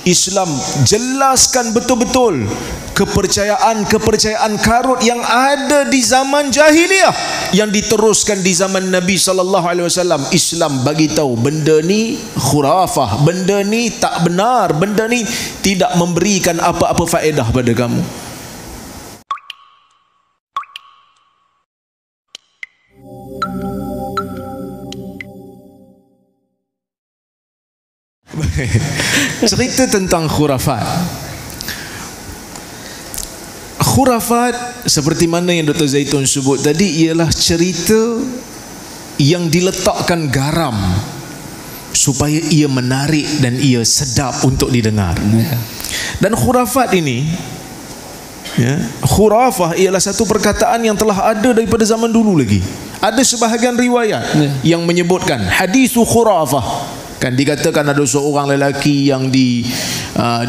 Islam jelaskan betul-betul kepercayaan karut yang ada di zaman jahiliyah yang diteruskan di zaman Nabi sallallahu alaihi wasallam. Islam bagi tahu benda ni khurafah, benda ni tak benar, benda ni tidak memberikan apa-apa faedah pada kamu. Cerita tentang khurafat. Khurafat seperti mana yang Dr. Zaitun sebut tadi ialah cerita yang diletakkan garam supaya ia menarik dan ia sedap untuk didengar. Dan khurafat ini, khurafah ialah satu perkataan yang telah ada daripada zaman dulu lagi. Ada sebahagian riwayat yang menyebutkan hadithu khurafah. Kan dikatakan ada seorang lelaki yang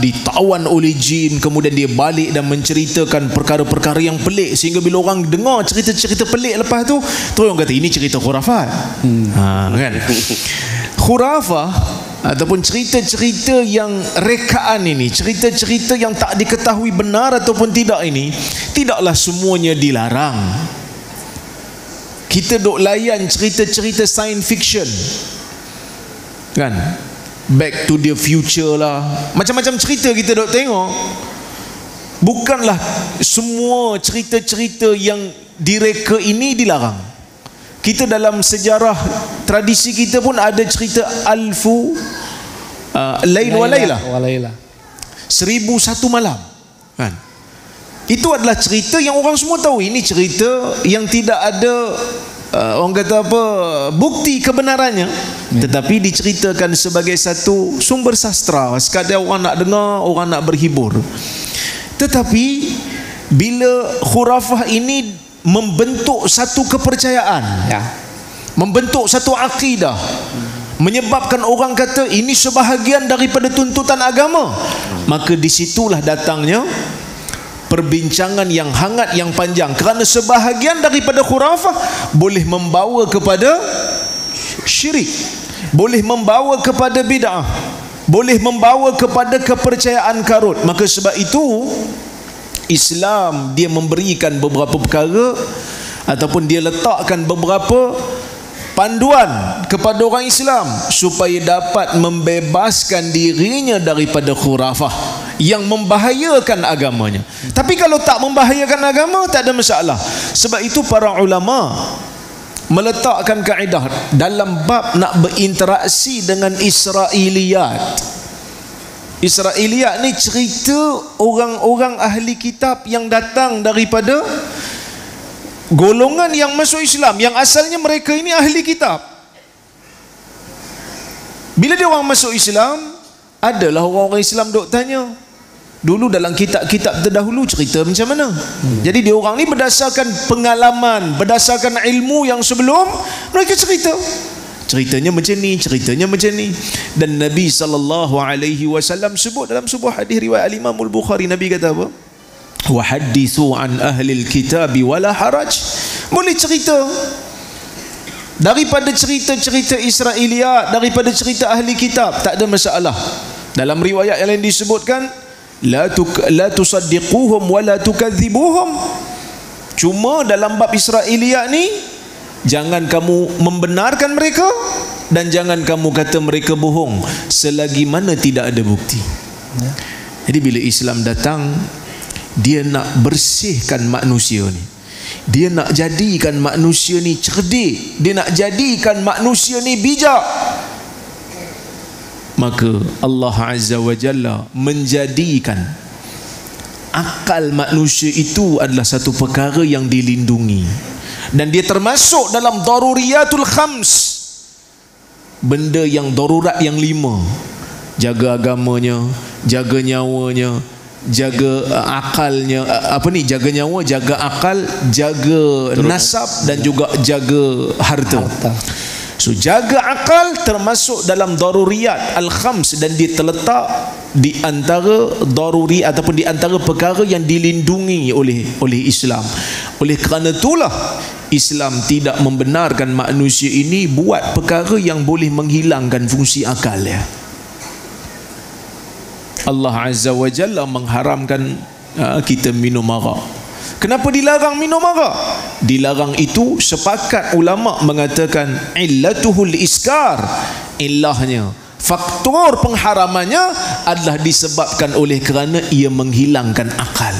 ditawan oleh jin, kemudian dia balik dan menceritakan perkara-perkara yang pelik, sehingga bila orang dengar cerita-cerita pelik lepas tu, terus orang kata ini cerita khurafat. Kan? Khurafah ataupun cerita-cerita yang rekaan ini, cerita-cerita yang tak diketahui benar ataupun tidak ini, tidaklah semuanya dilarang. Kita duk layan cerita-cerita science fiction, kan, Back to the Future lah, macam-macam cerita kita dok tengok. Bukanlah semua cerita-cerita yang direka ini dilarang. Kita dalam sejarah tradisi kita pun ada cerita Alfu Lail wa Laila, 1001 malam, kan? Itu adalah cerita yang orang semua tahu. Ini cerita yang tidak ada orang kata apa, bukti kebenarannya, tetapi diceritakan sebagai satu sumber sastra, sekadar orang nak dengar, orang nak berhibur. Tetapi bila khurafah ini membentuk satu kepercayaan, membentuk satu akidah, menyebabkan orang kata ini sebahagian daripada tuntutan agama, maka disitulah datangnya perbincangan yang hangat, yang panjang, kerana sebahagian daripada khurafah boleh membawa kepada syirik, boleh membawa kepada bid'ah, boleh membawa kepada kepercayaan karut. Maka sebab itu Islam dia memberikan beberapa perkara ataupun dia letakkan beberapa panduan kepada orang Islam supaya dapat membebaskan dirinya daripada khurafah yang membahayakan agamanya. Tapi kalau tak membahayakan agama, tak ada masalah. Sebab itu para ulama meletakkan kaedah dalam bab nak berinteraksi dengan Israiliyat. Israiliyat ni cerita orang-orang ahli kitab yang datang daripada golongan yang masuk Islam, yang asalnya mereka ini ahli kitab. Bila dia orang masuk Islam, adalah orang-orang Islam duk tanya, dulu dalam kitab-kitab terdahulu cerita macam mana? Jadi dia orang ni berdasarkan pengalaman, berdasarkan ilmu yang sebelum, mereka cerita. Ceritanya macam ni, ceritanya macam ni. Dan Nabi SAW sebut dalam sebuah hadis riwayat Imam Al-Bukhari, Nabi kata apa? Wa hadithu an ahli al-kitab wala haraj. Boleh cerita daripada cerita-cerita Israiliyat, daripada cerita ahli kitab, tak ada masalah. Dalam riwayat yang lain disebutkan la tusaddiquhum wa la tukadzibuhum. Cuma dalam bab Israiliyat ni, jangan kamu membenarkan mereka dan jangan kamu kata mereka bohong selagi mana tidak ada bukti. Jadi bila Islam datang, dia nak bersihkan manusia ni, dia nak jadikan manusia ni cerdik, dia nak jadikan manusia ni bijak. Maka Allah Azza wa Jalla menjadikan akal manusia itu adalah satu perkara yang dilindungi, dan dia termasuk dalam daruriyatul khams, benda yang darurat yang 5. Jaga agamanya, jaga nyawanya, jaga akalnya, jaga nyawa, jaga akal, jaga nasab dan juga jaga harta. So jaga akal termasuk dalam daruriyat al-khams, dan dia terletak di antara daruri ataupun di antara perkara yang dilindungi oleh Islam. Oleh kerana itulah Islam tidak membenarkan manusia ini buat perkara yang boleh menghilangkan fungsi akalnya. Allah Azza wa Jalla mengharamkan kita minum arak. Kenapa dilarang minum arak? Dilarang itu sepakat ulama mengatakan illatuhul iskar, illahnya, faktor pengharamannya adalah disebabkan oleh kerana ia menghilangkan akal.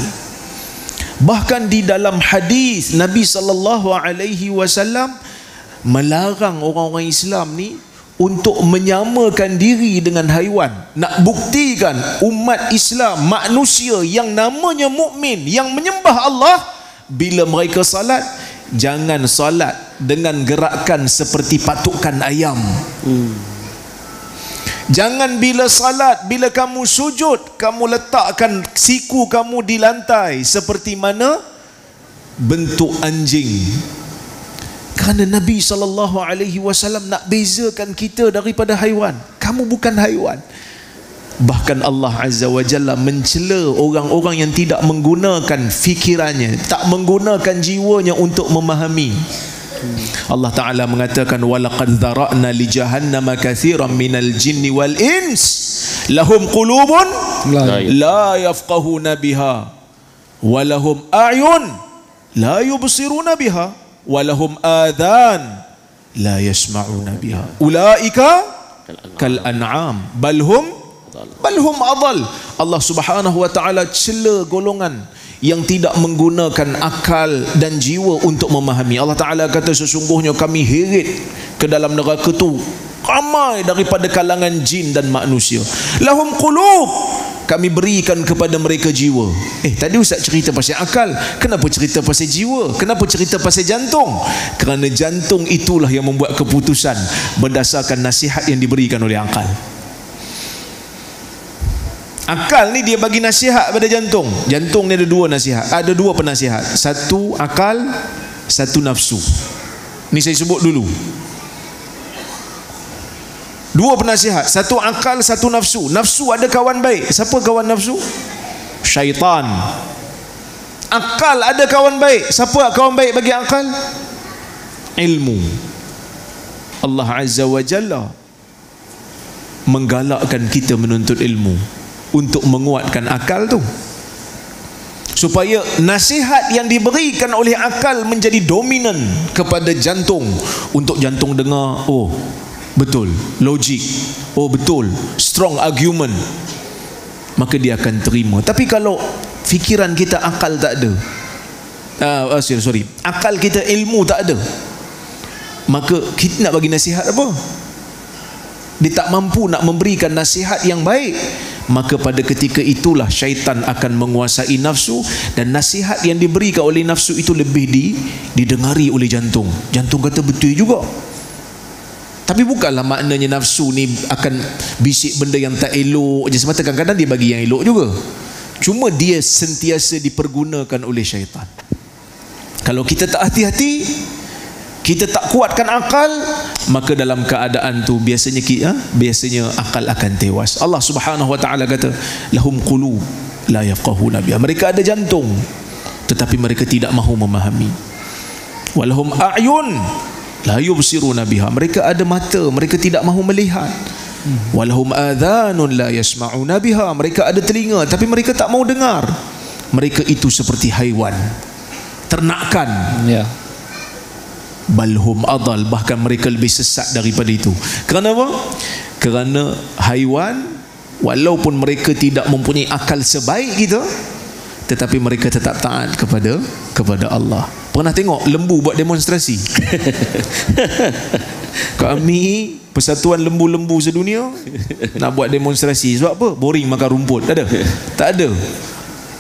Bahkan di dalam hadis Nabi SAW melarang orang-orang Islam ni untuk menyamakan diri dengan haiwan. Nak buktikan umat Islam, manusia yang namanya mukmin, yang menyembah Allah, bila mereka salat, jangan salat dengan gerakan seperti patukan ayam. Jangan bila salat, bila kamu sujud, kamu letakkan siku kamu di lantai seperti mana bentuk anjing. Kerana Nabi SAW nak bezakan kita daripada haiwan. Kamu bukan haiwan. Bahkan Allah Azza wa Jalla mencela orang-orang yang tidak menggunakan fikirannya, tak menggunakan jiwanya untuk memahami. Allah Ta'ala mengatakan walaqad dhara'na li jahannama katsiran minal jinni wal ins lahum qulubun la yafqahuna biha walahum a'yun la yubsiruna biha walahum adhan la yasma'una biha ulaika kal an'am balhum adall. Allah Subhanahu wa Ta'ala cela golongan yang tidak menggunakan akal dan jiwa untuk memahami. Allah Ta'ala kata sesungguhnya kami heret ke dalam neraka tu ramai daripada kalangan jin dan manusia. Lahum qulub, kami berikan kepada mereka jiwa. Tadi Ustaz cerita pasal akal, kenapa cerita pasal jiwa? Kenapa cerita pasal jantung? Kerana jantung itulah yang membuat keputusan berdasarkan nasihat yang diberikan oleh akal. Akal ni dia bagi nasihat pada jantung. Jantung ni ada dua nasihat, ada dua penasihat. Satu akal, satu nafsu. Ni saya sebut dulu. Dua penasihat, satu akal, satu nafsu. Nafsu ada kawan baik. Siapa kawan nafsu? Syaitan. Akal ada kawan baik. Siapa kawan baik bagi akal? Ilmu. Allah Azza wa Jalla menggalakkan kita menuntut ilmu untuk menguatkan akal tu, supaya nasihat yang diberikan oleh akal menjadi dominan kepada jantung. Untuk jantung dengar, oh betul, logik, oh betul, strong argument, maka dia akan terima. Tapi kalau fikiran kita akal tak ada, akal kita ilmu tak ada, maka kita nak bagi nasihat apa? Dia tak mampu nak memberikan nasihat yang baik. Maka pada ketika itulah syaitan akan menguasai nafsu, dan nasihat yang diberikan oleh nafsu itu lebih didengari oleh jantung. Jantung kata betul juga. Tapi bukanlah maknanya nafsu ni akan bisik benda yang tak elok je semata. Kadang-kadang dia bagi yang elok juga. Cuma dia sentiasa dipergunakan oleh syaitan. Kalau kita tak hati-hati, kita tak kuatkan akal, maka dalam keadaan tu biasanya akal akan tewas. Allah Subhanahu wa Ta'ala kata lahum qulub la yafqahuna biha, mereka ada jantung tetapi mereka tidak mahu memahami. Walahum a'yun la yubsiruna biha, mereka ada mata, mereka tidak mahu melihat. Walahum adhanun la yasma'una biha, mereka ada telinga tapi mereka tak mahu dengar. Mereka itu seperti haiwan, ternakan. Balhum adal, bahkan mereka lebih sesat daripada itu. Kerana apa? Kerana haiwan, walaupun mereka tidak mempunyai akal sebaik kita, tetapi mereka tetap taat kepada Allah. Pernah tengok lembu buat demonstrasi? Kami Persatuan Lembu-Lembu Sedunia nak buat demonstrasi. Sebab apa? Boring makan rumput. Ada? Tak ada.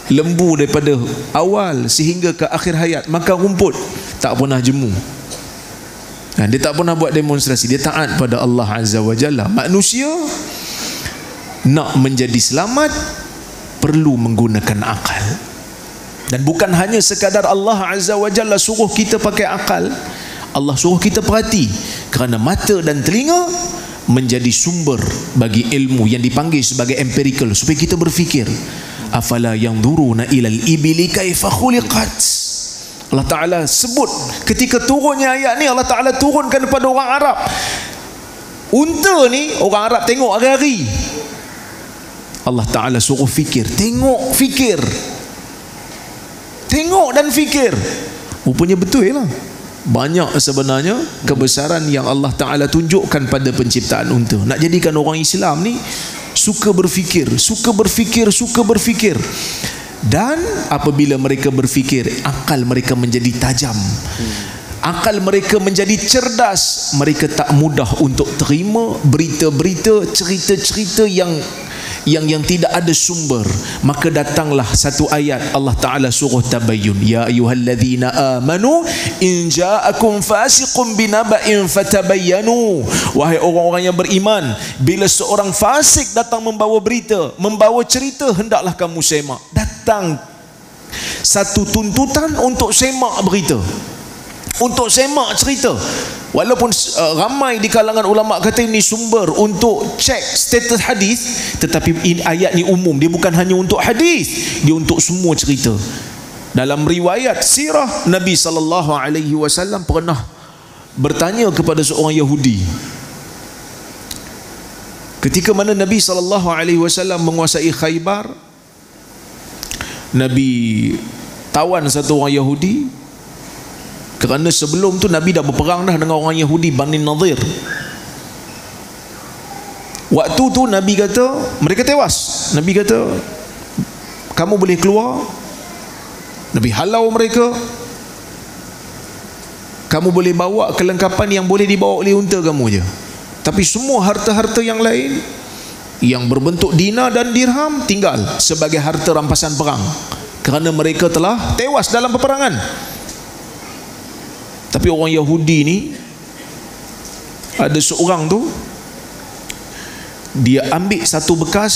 Lembu daripada awal sehingga ke akhir hayat makan rumput, tak pernah jemu. Dia tak pernah buat demonstrasi. Dia taat pada Allah Azza wa Jalla. Manusia nak menjadi selamat perlu menggunakan akal. Dan bukan hanya sekadar Allah Azza wa Jalla suruh kita pakai akal, Allah suruh kita perhati. Kerana mata dan telinga menjadi sumber bagi ilmu yang dipanggil sebagai empirical, supaya kita berfikir. Afala yanzuruna ilal ibili kaifa khuliqat. Allah Ta'ala sebut ketika turunnya ayat ni, Allah Ta'ala turunkan kepada orang Arab. Unta ni orang Arab tengok hari-hari. Allah Ta'ala suruh fikir. Tengok, fikir. Tengok dan fikir. Rupanya betul lah. Banyak sebenarnya kebesaran yang Allah Ta'ala tunjukkan pada penciptaan unta. Nak jadikan orang Islam ni suka berfikir, suka berfikir, suka berfikir. Dan apabila mereka berfikir, akal mereka menjadi tajam, akal mereka menjadi cerdas. Mereka tak mudah untuk terima berita-berita, cerita-cerita yang tidak ada sumber. Maka datanglah satu ayat, Allah Ta'ala suruh tabayyun. Ya ayyuhalladzina amanu in ja'akum fasiqun binaba'in fatabayyanu. Wahai orang-orang yang beriman, bila seorang fasik datang membawa berita, membawa cerita, hendaklah kamu semak. Datang satu tuntutan untuk semak berita, untuk semak cerita. Walaupun ramai di kalangan ulama kata ini sumber untuk cek status hadis, tetapi ayat ni umum. Dia bukan hanya untuk hadis, dia untuk semua cerita. Dalam riwayat sirah, Nabi SAW pernah bertanya kepada seorang Yahudi. Ketika mana Nabi SAW menguasai Khaybar, Nabi tawan satu orang Yahudi. Kerana sebelum tu Nabi dah berperang dah dengan orang Yahudi Bani Nadir. Waktu tu Nabi kata mereka tewas. Nabi kata kamu boleh keluar. Nabi halau mereka. Kamu boleh bawa kelengkapan yang boleh dibawa oleh unta kamu je. Tapi semua harta-harta yang lain yang berbentuk dinar dan dirham tinggal sebagai harta rampasan perang. Kerana mereka telah tewas dalam peperangan. Tapi orang Yahudi ni, ada seorang tu, dia ambil satu bekas,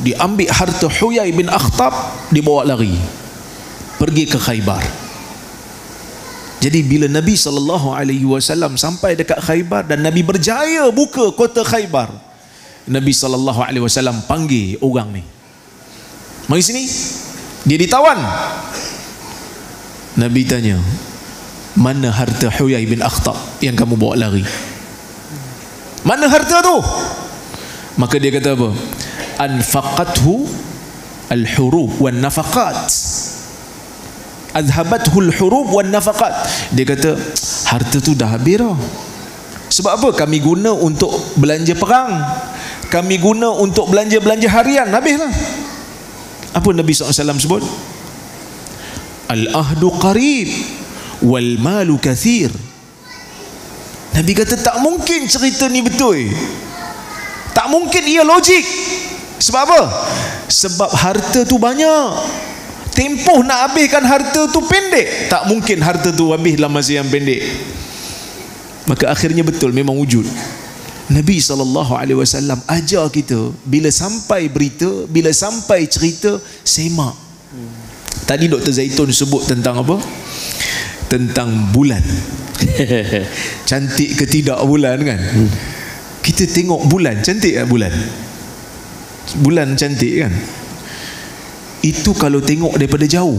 dia ambil harta Huyai bin Akhtab, dibawa lari pergi ke Khaybar. Jadi bila Nabi SAW sampai dekat Khaybar dan Nabi berjaya buka kota Khaybar, Nabi SAW panggil orang ni, mari sini. Dia ditawan. Nabi tanya, mana harta Huyai bin Akhtab yang kamu bawa lari? Mana harta tu? Maka dia kata apa? Anfaqathu al-hurub wan nafaqat. Adhabathu al-hurub wan nafaqat. Dia kata harta tu dah habis dah. Sebab apa? Kami guna untuk belanja perang, kami guna untuk belanja-belanja harian, habislah. Apa Nabi SAW sebut? Al-ahdu qarib wal malu kathir. Nabi kata tak mungkin cerita ni betul, tak mungkin ia logik. Sebab apa? Sebab harta tu banyak, tempoh nak habiskan harta tu pendek. Tak mungkin harta tu habis dalam masa yang pendek. Maka akhirnya betul, memang wujud. Nabi SAW ajar kita, bila sampai berita, bila sampai cerita, semak. Tadi Dr. Zaitun sebut tentang apa? Tentang bulan. Cantik ke tidak bulan kan? Kita tengok bulan, cantik tak bulan? Bulan cantik kan? Itu kalau tengok daripada jauh.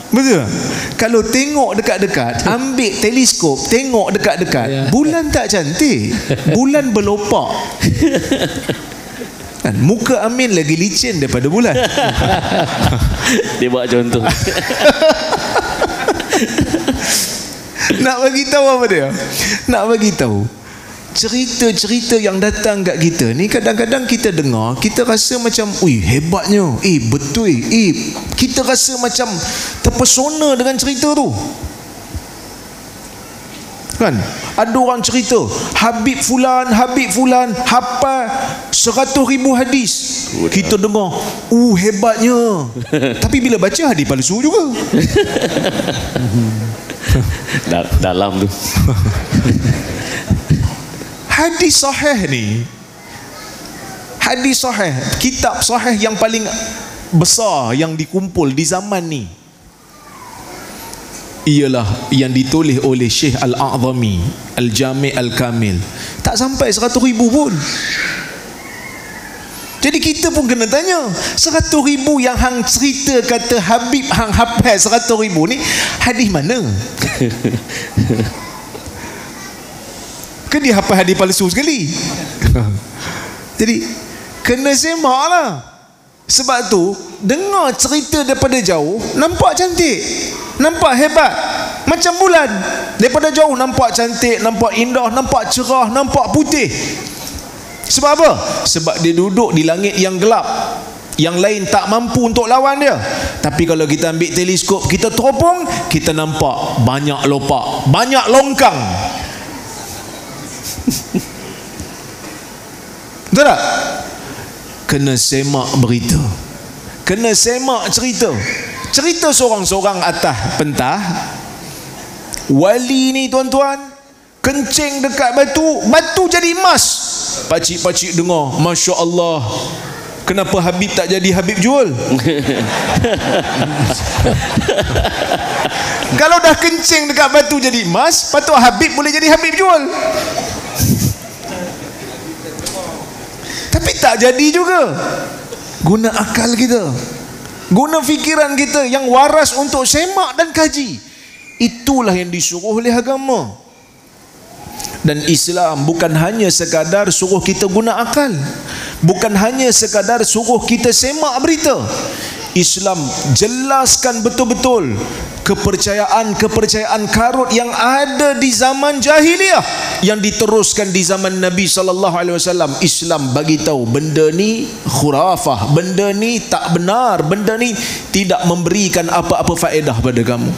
Betul tak? Kalau tengok dekat-dekat, ambil teleskop, tengok dekat-dekat, bulan tak cantik, bulan berlopak. Kan? Muka Amin lagi licin daripada bulan. Dia buat contoh. Nak bagi tahu apa dia? Nak bagi tahu cerita-cerita yang datang kat kita ni, kadang-kadang kita dengar, kita rasa macam, ui hebatnya, betul, kita rasa macam terpesona dengan cerita tu. Kan? Ada orang cerita Habib Fulan hafal 100,000 hadis. Kita dengar, hebatnya. Tapi bila baca, hadis palsu juga. Dalam tu. Hadis sahih ni, hadis sahih, kitab sahih yang paling besar yang dikumpul di zaman ni, ialah yang ditulis oleh Syekh Al-A'zami, Al-Jami' Al-Kamil. Tak sampai 100,000 pun. Jadi kita pun kena tanya, 100,000 yang hang cerita kata Habib hang hafal 100,000 ni, hadis mana? Ke dia hafal hadis palsu sekali? Jadi kena semak lah. Sebab tu dengar cerita daripada jauh nampak cantik, nampak hebat, macam bulan. Daripada jauh nampak cantik, nampak indah, nampak cerah, nampak putih. Sebab apa? Sebab dia duduk di langit yang gelap, yang lain tak mampu untuk lawan dia. Tapi kalau kita ambil teleskop, kita teropong, kita nampak banyak lopak, banyak longkang. Betul tak? Kena semak berita, kena semak cerita. Cerita seorang-seorang atas pentah, wali ni tuan-tuan, kencing dekat batu, batu jadi emas. Pakcik-pakcik dengar, Masya Allah, kenapa Habib tak jadi Habib jual? Kalau dah kencing dekat batu jadi emas, patut Habib boleh jadi Habib jual. Tapi tak jadi juga. Guna akal kita, guna fikiran kita yang waras untuk semak dan kaji. Itulah yang disuruh oleh agama. Dan Islam bukan hanya sekadar suruh kita guna akal, bukan hanya sekadar suruh kita semak berita. Islam jelaskan betul-betul kepercayaan karut yang ada di zaman jahiliyah yang diteruskan di zaman Nabi SAW. Islam bagi tahu benda ni khurafah, benda ni tak benar, benda ni tidak memberikan apa-apa faedah pada kamu.